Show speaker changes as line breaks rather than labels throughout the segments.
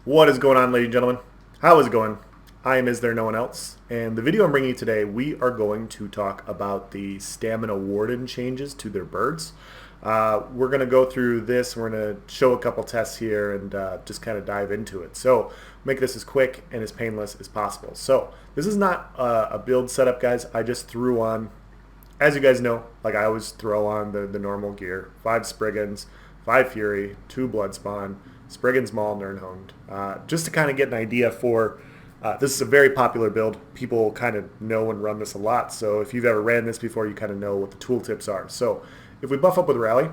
What is going on, ladies and gentlemen? How is it going? I am Is There No One Else? And the video I'm bringing you today, we are going to talk about the stamina warden changes to their birds. We're going to go through this. We're going to show a couple tests here and just kind of dive into it. So make this as quick and as painless as possible. So this is not a build setup, guys. I just threw on, as you guys know, like I always throw on the normal gear. 5 Spriggans, 5 Fury, 2 Bloodspawn, Spriggan's Maul, Nernhund. Just to kind of get an idea for, this is a very popular build. People kind of know and run this a lot. So if you've ever ran this before, you kind of know what the tooltips are. So if we buff up with Rally,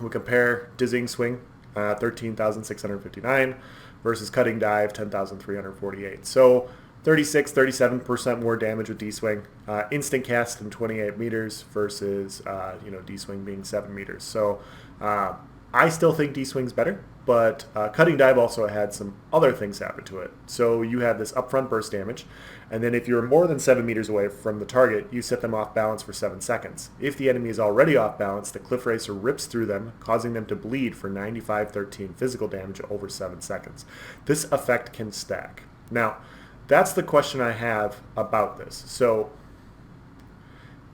we compare Dizzying Swing, 13,659 versus Cutting Dive, 10,348. So 36, 37% more damage with D-Swing. Instant cast in 28 meters versus, D-Swing being 7 meters. So I still think D-Swing's better, but Cutting Dive also had some other things happen to it. So you have this upfront burst damage, and then if you're more than 7 meters away from the target, you set them off balance for 7 seconds. If the enemy is already off balance, the Cliff Racer rips through them, causing them to bleed for 95-13 physical damage over 7 seconds. This effect can stack. Now, that's the question I have about this. So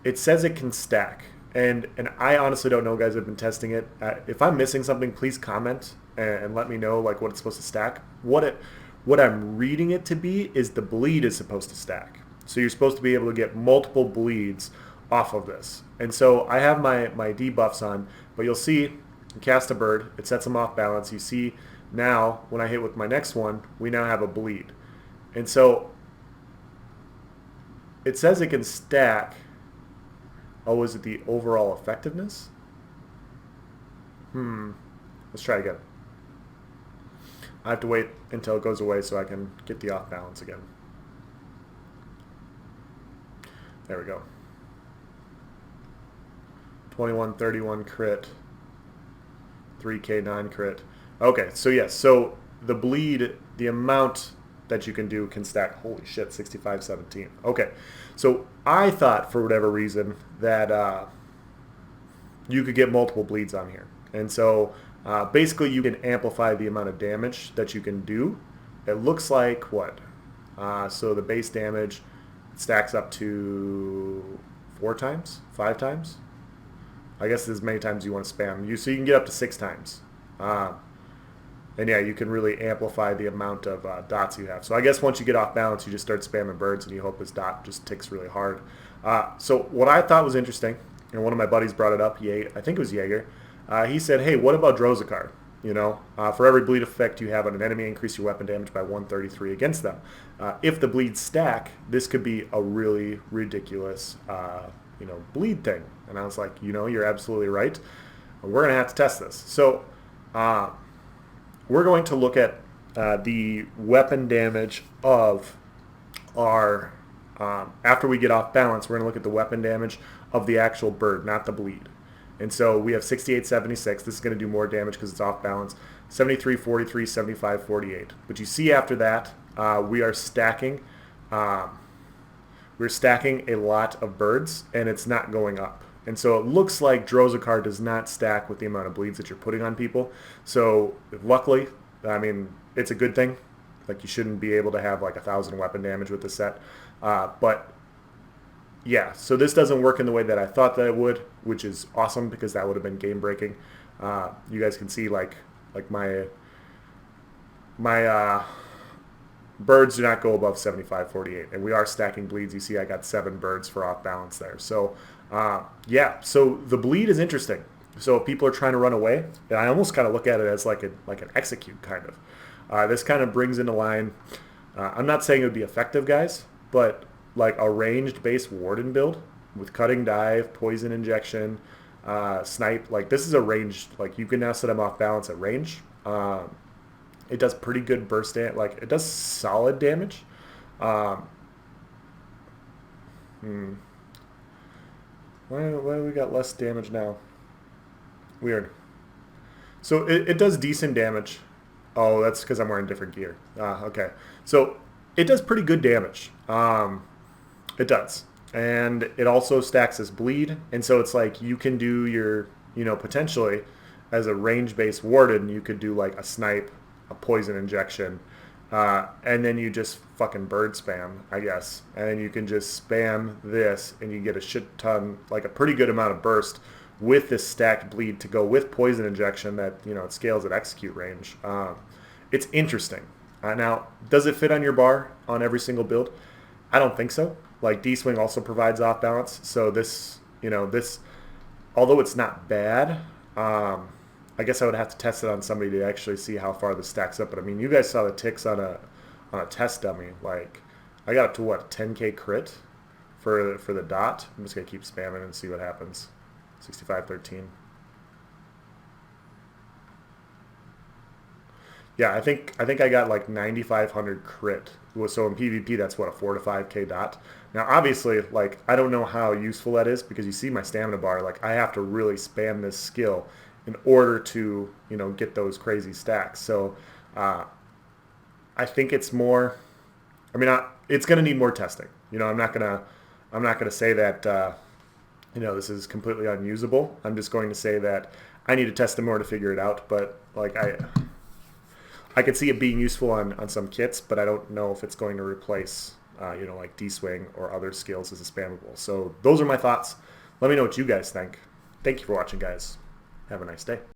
it says it can stack. And I honestly don't know, guys. I've been testing it. If I'm missing something, please comment and let me know like what it's supposed to stack. What I'm reading it to be is the bleed is supposed to stack. So you're supposed to be able to get multiple bleeds off of this. And so I have my debuffs on, but you'll see, you cast a bird, it sets them off balance. You see now when I hit with my next one, we now have a bleed. And so it says it can stack. Oh, is it the overall effectiveness? Let's try again. I have to wait until it goes away so I can get the off balance again. There we go. 2131 crit. 3k 9 crit. Okay, so yes, so the bleed, the amount that you can do can stack. Holy shit, 65-17. Okay, so I thought for whatever reason that you could get multiple bleeds on here. And so basically you can amplify the amount of damage that you can do. It looks like what? So the base damage stacks up to 4 times, 5 times. I guess as many times you want to spam. So you can get up to 6 times. And yeah, you can really amplify the amount of dots you have. So I guess once you get off balance, you just start spamming birds and you hope this dot just ticks really hard. So what I thought was interesting, and one of my buddies brought it up, I think it was Jaeger, he said, hey, what about Drozikar? For every bleed effect you have on an enemy, increase your weapon damage by 133 against them. If the bleeds stack, this could be a really ridiculous, bleed thing. And I was like, you're absolutely right. We're going to have to test this. So we're going to look at the weapon damage of our, after we get off balance, we're going to look at the weapon damage of the actual bird, not the bleed. And so we have 68-76. This is going to do more damage because it's off balance. 73-43, 75-48. But you see after that, we are stacking. We're stacking a lot of birds, and it's not going up. And so it looks like Drozikar does not stack with the amount of bleeds that you're putting on people. So luckily, I mean, it's a good thing. Like you shouldn't be able to have like 1,000 weapon damage with the set. But yeah, so this doesn't work in the way that I thought that it would, which is awesome because that would have been game breaking. You guys can see like my birds do not go above 75-48, and we are stacking bleeds. You see I got 7 birds for off balance there. So yeah, so the bleed is interesting. So if people are trying to run away, and I almost kind of look at it as like an execute kind of. This kind of brings into line, I'm not saying it would be effective, guys, but like a ranged base warden build with cutting dive, poison injection, snipe, like this is a ranged, like you can now set them off balance at range. It does pretty good burst damage, like it does solid damage. Why do we got less damage now? Weird. So it does decent damage. Oh, that's because I'm wearing different gear. Okay. So it does pretty good damage. It does. And it also stacks as bleed. And so it's like you can do your, potentially as a range-based warden, you could do like a snipe a poison injection, and then you just fucking bird spam, I guess. And then you can just spam this, and you get a shit ton, like a pretty good amount of burst with this stacked bleed to go with poison injection that, you know, it scales at execute range. It's interesting. Now, does it fit on your bar on every single build? I don't think so. Like, D-Swing also provides off balance, so this, you know, this, although it's not bad, I guess I would have to test it on somebody to actually see how far this stacks up. But I mean, you guys saw the ticks on a test dummy. Like, I got up to what, 10k crit for the dot. I'm just gonna keep spamming and see what happens. 6513. Yeah, I think I got like 9,500 crit. So in PvP, that's what, a 4 to 5k dot. Now, obviously, like, I don't know how useful that is because you see my stamina bar. Like, I have to really spam this skill in order to, you know, get those crazy stacks. So I think it's more. I mean, it's going to need more testing. You know, I'm not gonna say that you know, this is completely unusable. I'm just going to say that I need to test it more to figure it out. But like I could see it being useful on some kits, but I don't know if it's going to replace, you know, like D-Swing or other skills as a spammable. So those are my thoughts. Let me know what you guys think. Thank you for watching, guys. Have a nice day.